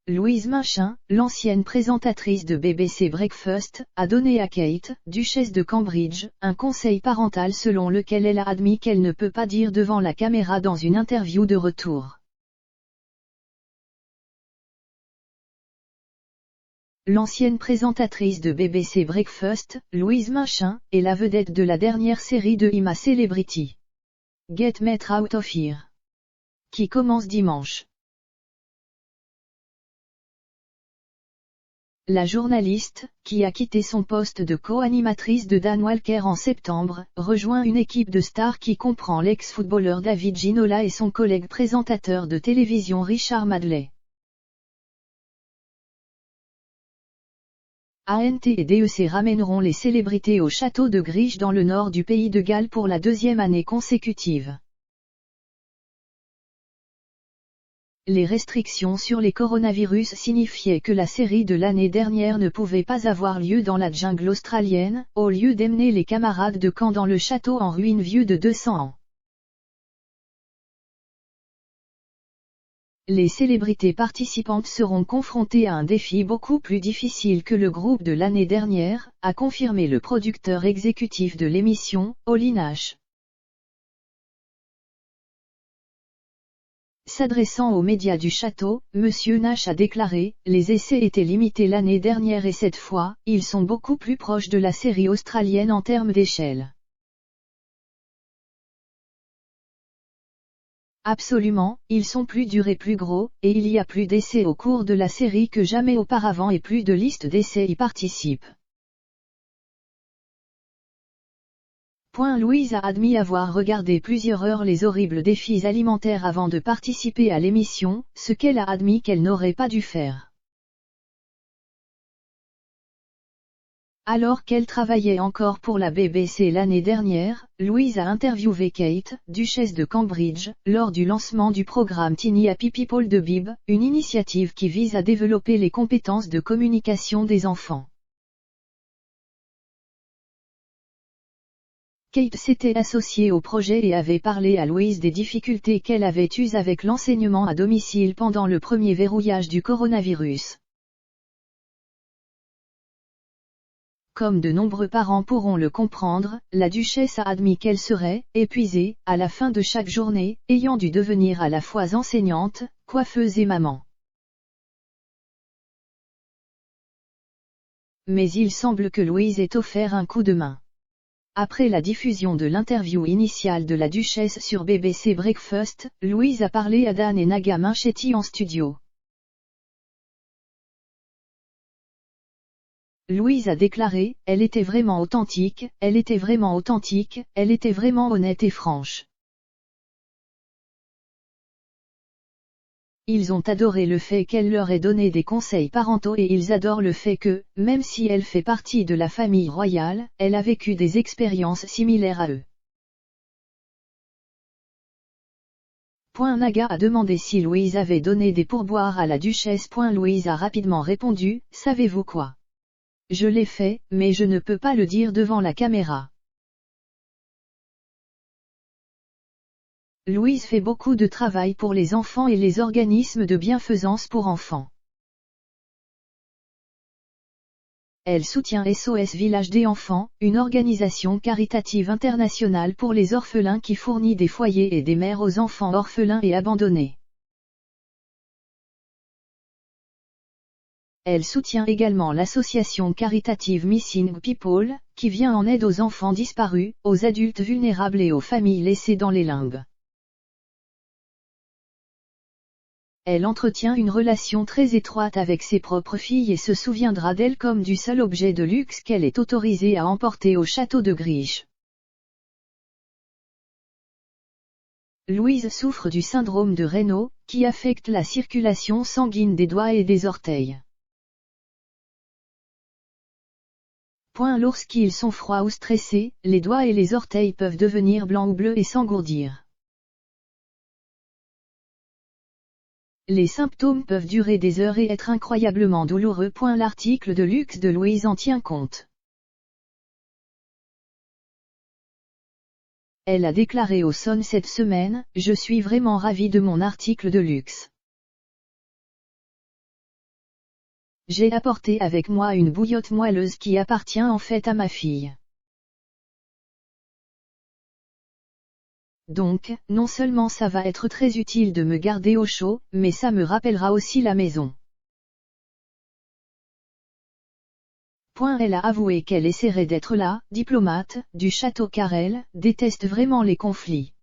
Louise Minchin, l'ancienne présentatrice de BBC Breakfast, a donné à Kate, duchesse de Cambridge, un conseil parental selon lequel elle a admis qu'elle ne peut pas dire devant la caméra dans une interview de retour. L'ancienne présentatrice de BBC Breakfast, Louise Minchin, est la vedette de la dernière série de I'm a Celebrity. Get Me Out of Here, qui commence dimanche. La journaliste, qui a quitté son poste de co-animatrice de Dan Walker en septembre, rejoint une équipe de stars qui comprend l'ex-footballeur David Ginola et son collègue présentateur de télévision Richard Madeley. ANT et DEC ramèneront les célébrités au château de Griche dans le nord du pays de Galles pour la deuxième année consécutive. Les restrictions sur les coronavirus signifiaient que la série de l'année dernière ne pouvait pas avoir lieu dans la jungle australienne, au lieu d'emmener les camarades de camp dans le château en ruine vieux de 200 ans. Les célébrités participantes seront confrontées à un défi beaucoup plus difficile que le groupe de l'année dernière, a confirmé le producteur exécutif de l'émission, Ollie Nash. S'adressant aux médias du château, M. Nash a déclaré « Les essais étaient limités l'année dernière et cette fois, ils sont beaucoup plus proches de la série australienne en termes d'échelle. » Absolument, ils sont plus durs et plus gros, et il y a plus d'essais au cours de la série que jamais auparavant et plus de listes d'essais y participent. Louise a admis avoir regardé plusieurs heures les horribles défis alimentaires avant de participer à l'émission, ce qu'elle a admis qu'elle n'aurait pas dû faire. Alors qu'elle travaillait encore pour la BBC l'année dernière, Louise a interviewé Kate, duchesse de Cambridge, lors du lancement du programme Tiny Happy People de Bib, une initiative qui vise à développer les compétences de communication des enfants. Kate s'était associée au projet et avait parlé à Louise des difficultés qu'elle avait eues avec l'enseignement à domicile pendant le premier verrouillage du coronavirus. Comme de nombreux parents pourront le comprendre, la duchesse a admis qu'elle serait épuisée à la fin de chaque journée, ayant dû devenir à la fois enseignante, coiffeuse et maman. Mais il semble que Louise ait offert un coup de main. Après la diffusion de l'interview initiale de la duchesse sur BBC Breakfast, Louise a parlé à Dan et Naga Minchetti en studio. Louise a déclaré « Elle était vraiment authentique, elle était vraiment authentique, elle était vraiment honnête et franche. Ils ont adoré le fait qu'elle leur ait donné des conseils parentaux et ils adorent le fait que, même si elle fait partie de la famille royale, elle a vécu des expériences similaires à eux. » Naga a demandé si Louise avait donné des pourboires à la duchesse. Louise a rapidement répondu « Savez-vous quoi ? Je l'ai fait, mais je ne peux pas le dire devant la caméra. » Louise fait beaucoup de travail pour les enfants et les organismes de bienfaisance pour enfants. Elle soutient SOS Village des enfants, une organisation caritative internationale pour les orphelins qui fournit des foyers et des mères aux enfants orphelins et abandonnés. Elle soutient également l'association caritative Missing People, qui vient en aide aux enfants disparus, aux adultes vulnérables et aux familles laissées dans les limbes. Elle entretient une relation très étroite avec ses propres filles et se souviendra d'elles comme du seul objet de luxe qu'elle est autorisée à emporter au château de Griche. Louise souffre du syndrome de Raynaud, qui affecte la circulation sanguine des doigts et des orteils. Lorsqu'ils sont froids ou stressés, les doigts et les orteils peuvent devenir blancs ou bleus et s'engourdir. Les symptômes peuvent durer des heures et être incroyablement douloureux. L'article de luxe de Louise en tient compte. Elle a déclaré au Sun cette semaine « Je suis vraiment ravie de mon article de luxe. J'ai apporté avec moi une bouillotte moelleuse qui appartient en fait à ma fille. Donc, non seulement ça va être très utile de me garder au chaud, mais ça me rappellera aussi la maison. Elle a avoué qu'elle essaierait d'être la diplomate du château car elle déteste vraiment les conflits.